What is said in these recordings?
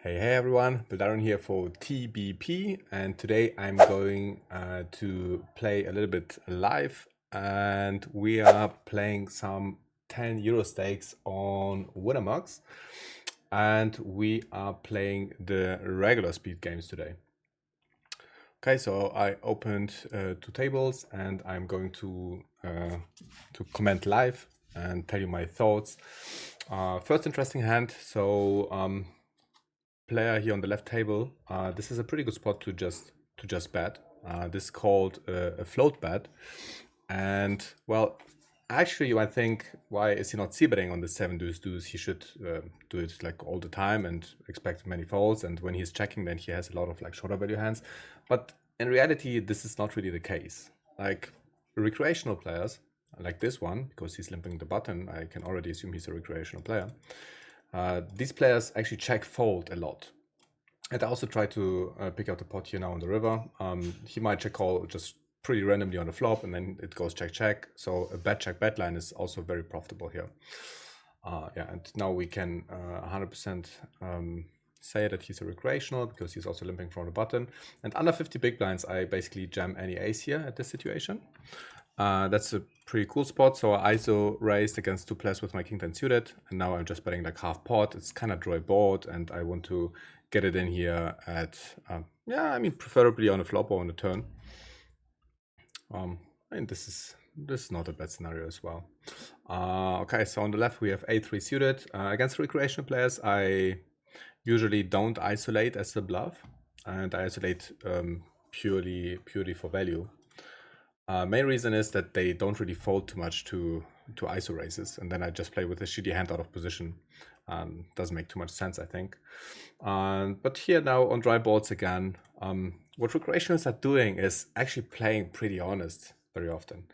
Hey everyone, Darren here for TBP, and today I'm going to play a little bit live, and we are playing some 10 euro stakes on Winamax, and we are playing the regular speed games today. Okay, so I opened two tables and I'm going to comment live and tell you my thoughts. First interesting hand, so player here on the left table, this is a pretty good spot to just bet. This is called a float bet, and well, actually, you might think, why is he not c-betting on the 7 deuce deuce? He should do it like all the time and expect many folds. And when he's checking, then he has a lot of like shorter value hands. But in reality, this is not really the case. Like recreational players, like this one, because he's limping the button, I can already assume he's a recreational player. These players actually check fold a lot. And I also try to pick out the pot here now on the river. He might check call just pretty randomly on the flop, and then it goes check check. So a bet check bet line is also very profitable here. Yeah, and now we can 100% say that he's a recreational because he's also limping from the button. And under 50 big blinds, I basically jam any ace here at this situation. That's a pretty cool spot. So I ISO raised against two players with my king 10 suited, and now I'm just betting like half pot. It's kind of dry board, and I want to get it in here at, yeah, I mean, preferably on a flop or on a turn. And this is not a bad scenario as well. Okay, so on the left we have a3 suited. Against recreational players, I usually don't isolate as a bluff, and I isolate purely for value. Main reason is that they don't really fold too much to ISO raises, and then I just play with a shitty hand out of position. Doesn't make too much sense, I think. But here now on dry boards again, what recreationals are doing is actually playing pretty honest very often.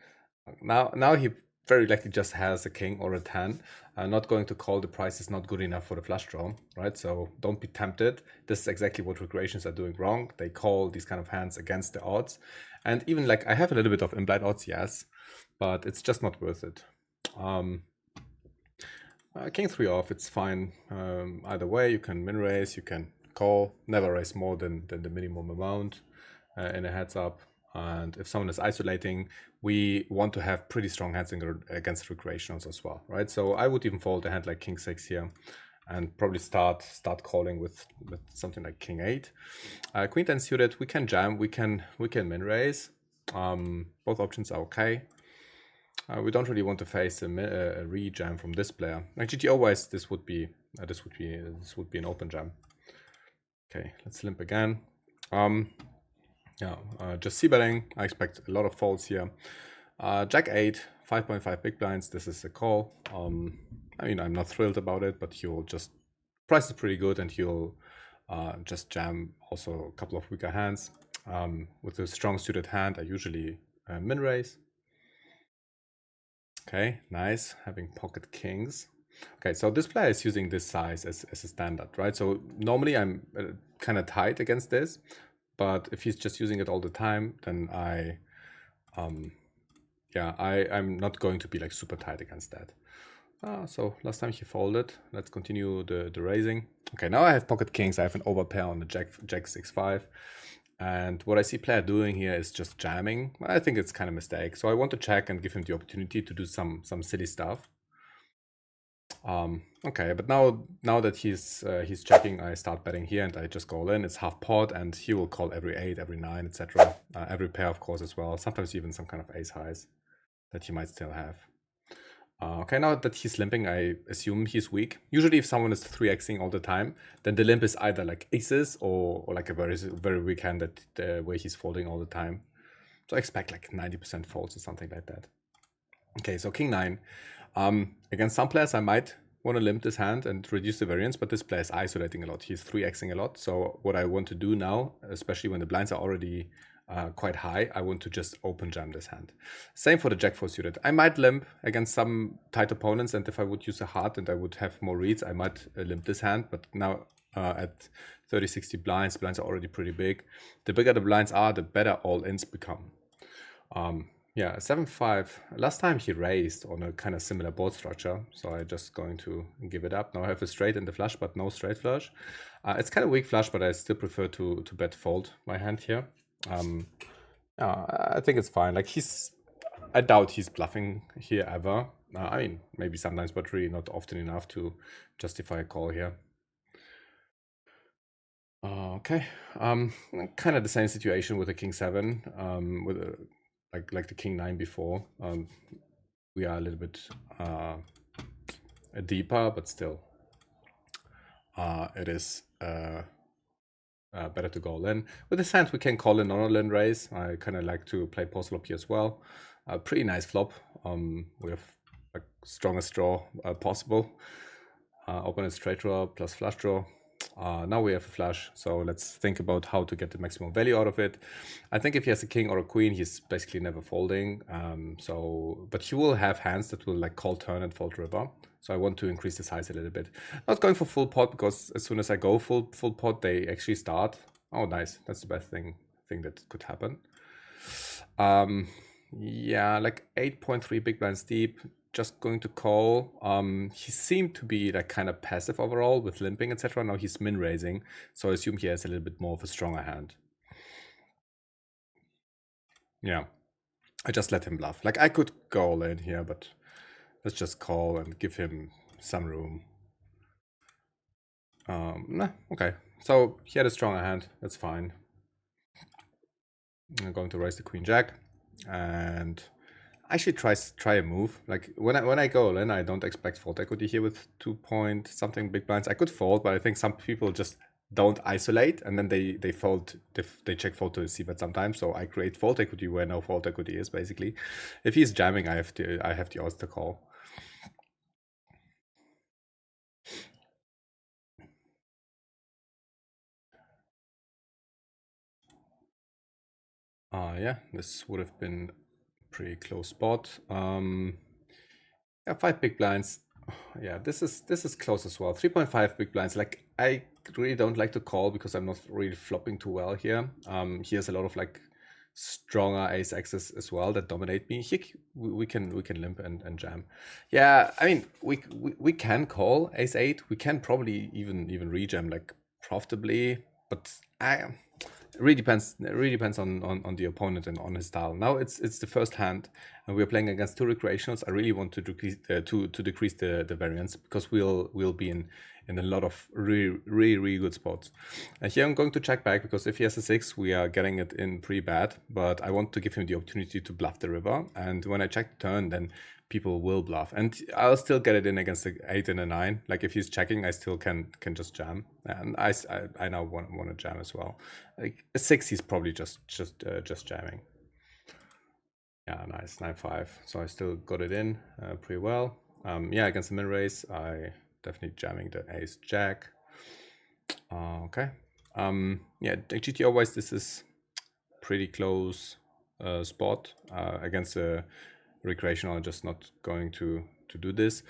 Now he very likely just has a king or a 10. Not going to call. The price is not good enough for the flush draw, right? So don't be tempted. This is exactly what recreations are doing wrong. They call these kind of hands against the odds. And even like I have a little bit of implied odds, yes, but it's just not worth it. King 3 off, it's fine. Either way, you can min raise, you can call, never raise more than the minimum amount in a heads up. And if someone is isolating, we want to have pretty strong hands against recreationals as well, right? So I would even fold a hand like King 6 here and probably start calling with something like King 8. Queen 10 suited, we can jam, we can min raise. Both options are okay. We don't really want to face a re-jam from this player. Like GTO wise, this would be an open jam. Okay, let's limp again. Yeah, just c-betting. I expect a lot of folds here. Jack 8, 5.5 big blinds. This is a call. I mean, I'm not thrilled about it, but you'll just price is pretty good, and you'll just jam also a couple of weaker hands. With a strong suited hand, I usually min raise. Okay, nice, having pocket kings. Okay, so this player is using this size as a standard, right? So normally I'm kind of tight against this, but if he's just using it all the time, then I'm not going to be like super tight against that. So last time he folded. Let's continue the raising. Okay, now I have pocket kings. I have an overpair on the jack 6-5. And what I see player doing here is just jamming. I think it's kind of a mistake. So I want to check and give him the opportunity to do some silly stuff. Okay, but now that he's checking, I start betting here and I just go all in. It's half pot, and he will call every 8, every 9, etc. Every pair, of course, as well. Sometimes even some kind of ace highs that he might still have. Okay, now that he's limping, I assume he's weak. Usually if someone is 3xing all the time, then the limp is either like aces or like a very weak hand that where he's folding all the time. So I expect like 90% folds or something like that. Okay, so King 9. Against some players, I might want to limp this hand and reduce the variance, but this player is isolating a lot. He's 3xing a lot. So what I want to do now, especially when the blinds are already quite high, I want to just open jam this hand. Same for the Jack 4 suited. I might limp against some tight opponents, and if I would use a heart and I would have more reads, I might limp this hand. But now at 30-60 blinds are already pretty big. The bigger the blinds are, the better all-ins become. Yeah, 7-5. Last time he raised on a kind of similar board structure, so I'm just going to give it up. Now I have a straight in the flush, but no straight flush. It's kind of weak flush, but I still prefer to bet fold my hand here. Yeah, I think it's fine. Like I doubt he's bluffing here ever. I mean, maybe sometimes, but really not often enough to justify a call here. Okay, kind of the same situation with the king 7, with like the king 9 before. We are a little bit deeper, but still, it is better to go all in. With this hand, we can call a non-all-in raise. I kind of like to play post flop here as well. Pretty nice flop. We have like strongest draw possible. Open a straight draw plus flush draw. Now we have a flush, so let's think about how to get the maximum value out of it. I think if he has a king or a queen, he's basically never folding. But he will have hands that will like call turn and fold river. So I want to increase the size a little bit. Not going for full pot, because as soon as I go full pot, they actually start. Oh, nice. That's the best thing that could happen. Yeah, like 8.3 big blinds deep. Just going to call. He seemed to be like kind of passive overall with limping, etc. Now he's min raising, so I assume he has a little bit more of a stronger hand. Yeah, I just let him bluff. Like I could go all in here, but let's just call and give him some room. Nah, okay. So he had a stronger hand. That's fine. I'm going to raise the queen jack, and I should try a move. Like when I go all in, I don't expect fold equity here with 2 point something big blinds. I could fold, but I think some people just don't isolate, and then they fold. They check fold to the c-bet sometimes. So I create fold equity where no fold equity is basically. If he's jamming, I have the odds to call. Yeah, this would have been pretty close spot. Yeah, 5 big blinds. Yeah, this is close as well. 3.5 big blinds. Like I really don't like to call because I'm not really flopping too well here. He has a lot of like stronger ace X's as well that dominate me. Here we can limp and jam. Yeah, I mean we can call ace 8. We can probably even rejam like profitably, but it really depends. It really depends on the opponent and on his style. Now it's the first hand, and we're playing against two recreationals. I really want to decrease decrease the variance, because we'll be in a lot of really good spots. And here I'm going to check back, because if he has a 6, we are getting it in pretty bad. But I want to give him the opportunity to bluff the river. And when I check the turn, then people will bluff, and I'll still get it in against the 8 and a 9. Like if he's checking, I still can just jam, and I now want to jam as well. Like a 6, he's probably just jamming. Yeah, nice 9-5. So I still got it in pretty well. Yeah, against the min raise, I definitely jamming the ace jack. Okay. Yeah, GTO wise, this is pretty close spot against a recreational. I'm just not going to do this.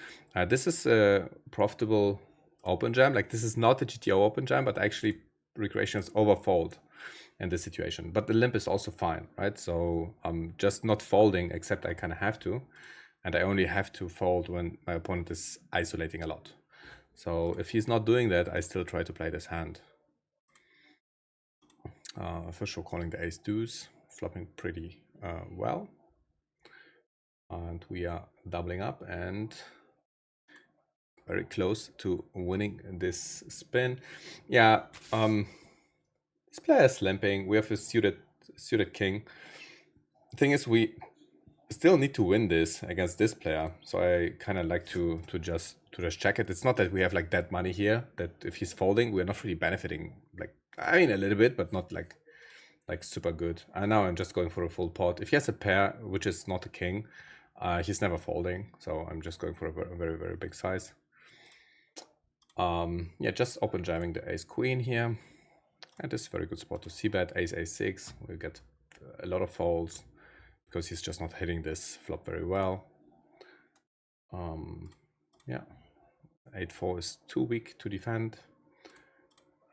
This is a profitable open jam. Like this is not a GTO open jam, but actually recreations overfold in this situation. But the limp is also fine, right? So I'm just not folding, except I kind of have to. And I only have to fold when my opponent is isolating a lot. So if he's not doing that, I still try to play this hand. For sure, calling the ace deuce, flopping pretty well. And we are doubling up and very close to winning this spin. Yeah, this player is limping. We have a suited king. The thing is, we still need to win this against this player. So I kind of like to just check it. It's not that we have like dead money here, that if he's folding, we're not really benefiting. Like, I mean, a little bit, but not like super good. And now I'm just going for a full pot. If he has a pair, which is not a king, he's never folding. So I'm just going for a very, very big size. Yeah, just open jamming the ace queen here. And this is a very good spot to c-bet. Ace a6, we get a lot of folds, because he's just not hitting this flop very well. Yeah, 8-4 is too weak to defend.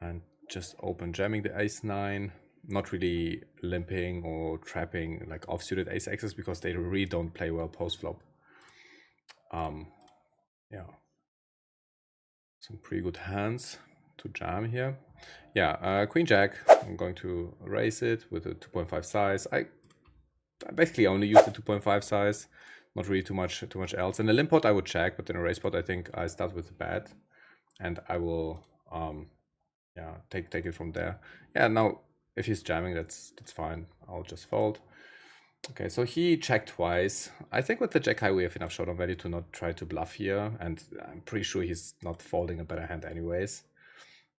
And just open jamming the ace 9. not really limping or trapping like offsuited ace x's because they really don't play well post flop. Yeah, some pretty good hands to jam here. Yeah, queen jack. I'm going to raise it with a 2.5 size. I basically only use the 2.5 size, not really too much else. In the limp pot I would check, but in a raise pot I think I start with the bet, and I will yeah, take it from there. Yeah, now if he's jamming, that's fine. I'll just fold. Okay, so he checked twice. I think with the jack high we have enough showdown value to not try to bluff here, and I'm pretty sure he's not folding a better hand anyways.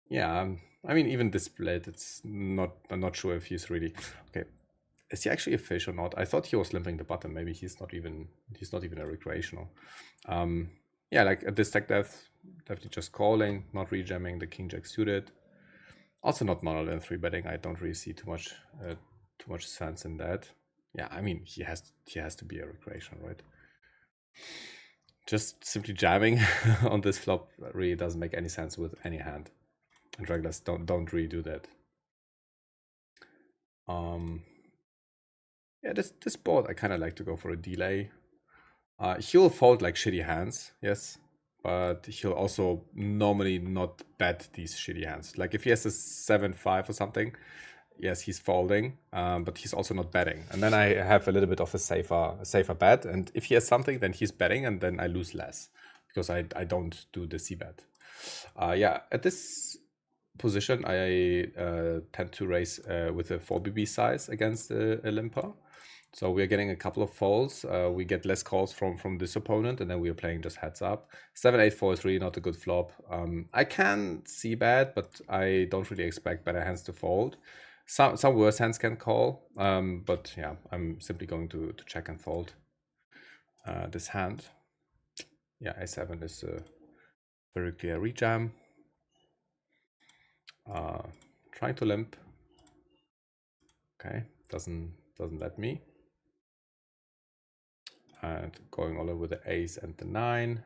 Yeah, I mean even this split, it's not. I'm not sure if he's really okay. Is he actually a fish or not? I thought he was limping the button. Maybe he's not even a recreational. Yeah, like at this stack depth, definitely just calling, not rejamming the king jack suited. Also not mono and 3-betting. I don't really see too much sense in that. Yeah, I mean he has to be a recreational, right? Just simply jamming on this flop really doesn't make any sense with any hand, and regulars don't really do that. Yeah, this board I kind of like to go for a delay. He'll fold like shitty hands, yes, but he'll also normally not bet these shitty hands. Like if he has a 7-5 or something, yes, he's folding, but he's also not betting. And then I have a little bit of a safer bet. And if he has something, then he's betting, and then I lose less because I don't do the c bet. Yeah, at this position, I tend to raise with a 4BB size against a limper. So we are getting a couple of folds. We get less calls from this opponent, and then we are playing just heads up. 7-8-4 is really not a good flop. I can see bad, but I don't really expect better hands to fold. Some worse hands can call, but yeah, I'm simply going to check and fold this hand. Yeah, A7 is a very clear rejam. Trying to limp. Okay, doesn't let me. And going all over with the ace and the 9.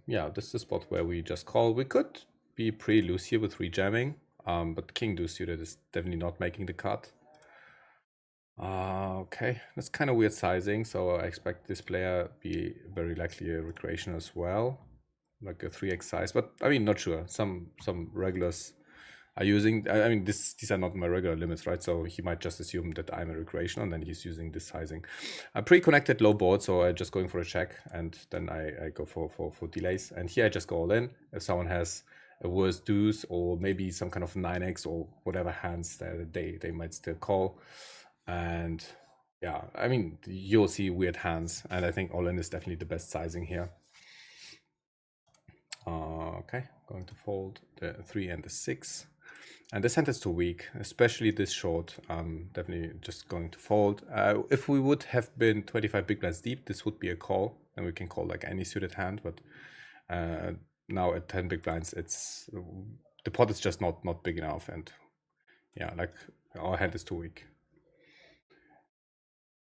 Yeah, this is the spot where we just call. We could be pretty loose here with rejamming, but king deuce suited is definitely not making the cut. Okay, that's kind of weird sizing, so I expect this player be very likely a recreational as well, like a 3x size, but I mean, not sure. Some regulars are using, I mean, these are not my regular limits, right? So he might just assume that I'm a recreational, and then he's using this sizing. I'm pre-connected low board, so I'm just going for a check, and then I go for delays. And here I just go all in. If someone has a worse deuce or maybe some kind of 9x or whatever hands that they might still call. And yeah, I mean, you'll see weird hands, and I think all in is definitely the best sizing here. Okay, going to fold the 3 and the 6. And this hand is too weak, especially this short. Definitely just going to fold. If we would have been 25 big blinds deep, this would be a call, and we can call like any suited hand. But now at 10 big blinds, it's the pot is just not big enough, and yeah, like our hand is too weak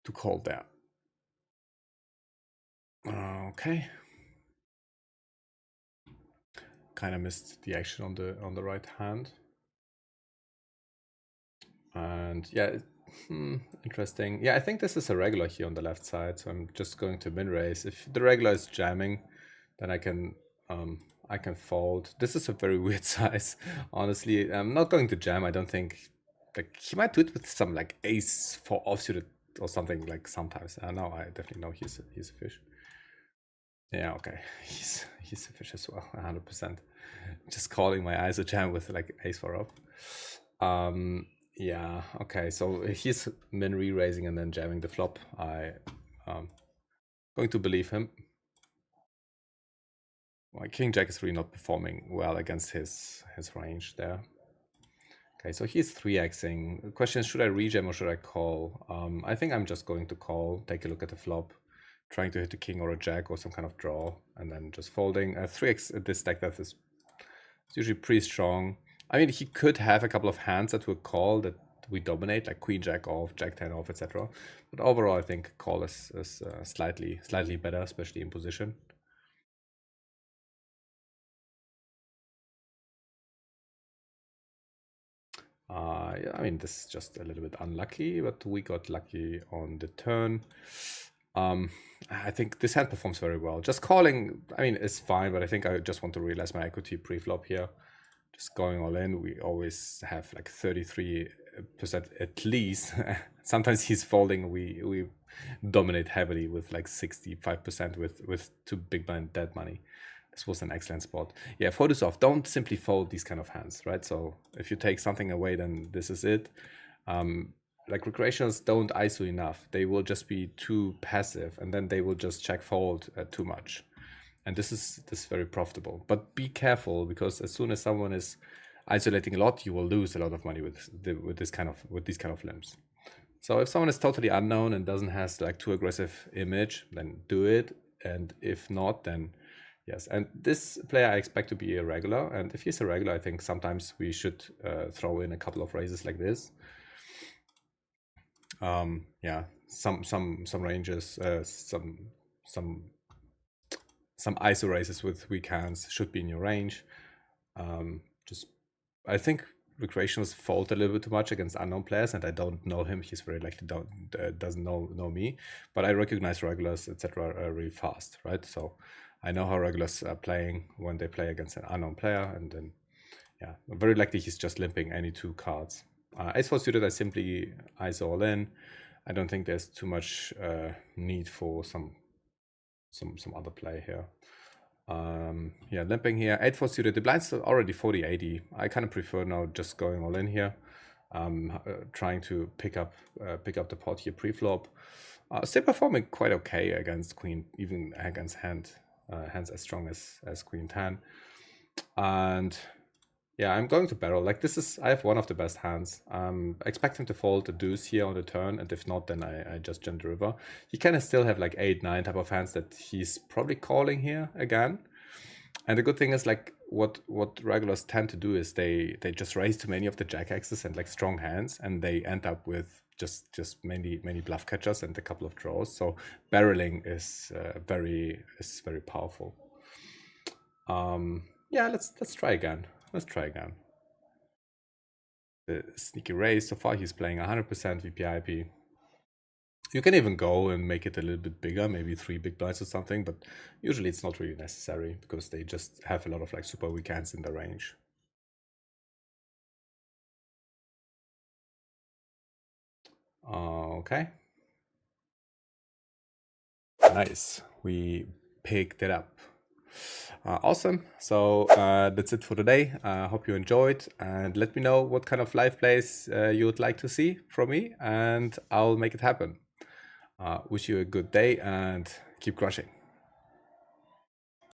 to call there. Okay. Kind of missed the action on the right hand. And yeah, interesting. Yeah, I think this is a regular here on the left side, so I'm just going to min raise. If the regular is jamming, then I can fold. This is a very weird size, honestly. I'm not going to jam. I don't think, like, he might do it with some like ace for offsuited or something, like sometimes. No, I definitely know he's a fish. Yeah, okay, he's a fish as well, 100%. Just calling my eyes a jam with like ace 4 up. Yeah, okay, so he's min re-raising and then jamming the flop. I going to believe him. My king jack is really not performing well against his range there. Okay, so he's 3xing. The question is, should I rejam or should I call? I think I'm just going to call, take a look at the flop, trying to hit a king or a jack or some kind of draw, and then just folding. 3x at this stack depth is usually pretty strong. I mean, he could have a couple of hands that will call that we dominate, like queen jack off, jack 10 off, etc. But overall, I think call is slightly better, especially in position. Yeah, I mean, this is just a little bit unlucky, but we got lucky on the turn. I think this hand performs very well. Just calling, I mean, is fine, but I think I just want to realize my equity pre-flop here. Just going all in, we always have like 33% at least. Sometimes he's folding, we dominate heavily with like 65% with two big blind dead money. This was an excellent spot. Yeah, fold this off. Don't simply fold these kind of hands, right? So if you take something away, then this is it. Like recreationals don't ISO enough. They will just be too passive, and then they will just check fold too much. And this is very profitable. But be careful, because as soon as someone is isolating a lot, you will lose a lot of money with these kind of limbs. So if someone is totally unknown and doesn't has like too aggressive image, then do it. And if not, then yes. And this player I expect to be a regular. And if he's a regular, I think sometimes we should throw in a couple of raises like this. Yeah, some ranges, some ISO raises with weak hands should be in your range. Just I think recreationals fold a little bit too much against unknown players, and I don't know him. He's very likely doesn't know me, but I recognize regulars, etc. Really fast, right? So I know how regulars are playing when they play against an unknown player, and then yeah, very likely he's just limping any two cards. Ace-4 suited, I simply ISO all in. I don't think there's too much need for some other play here. Yeah, limping here. 8-4 suited. The blinds are already 40-80. I kind of prefer now just going all in here. Trying to pick up the pot here pre-flop. Still performing quite okay against queen, even against hands as strong as queen 10. And yeah, I'm going to barrel. Like this is, I have one of the best hands. Expect him to fold the deuce here on the turn, and if not, then I just jump the river. He kind of still have like 8-9 type of hands that he's probably calling here again. And the good thing is like what regulars tend to do is they just raise too many of the jack X's and like strong hands, and they end up with just many bluff catchers and a couple of draws. So barreling is very powerful. Yeah, let's try again. Let's try again. The sneaky raise. So far he's playing 100% VPIP. You can even go and make it a little bit bigger, maybe 3 big blinds or something, but usually it's not really necessary because they just have a lot of like super weak hands in the range. Okay. Nice. We picked it up. Awesome. So that's it for today. Hope you enjoyed, and let me know what kind of live plays you would like to see from me, and I'll make it happen. Wish you a good day and keep crushing.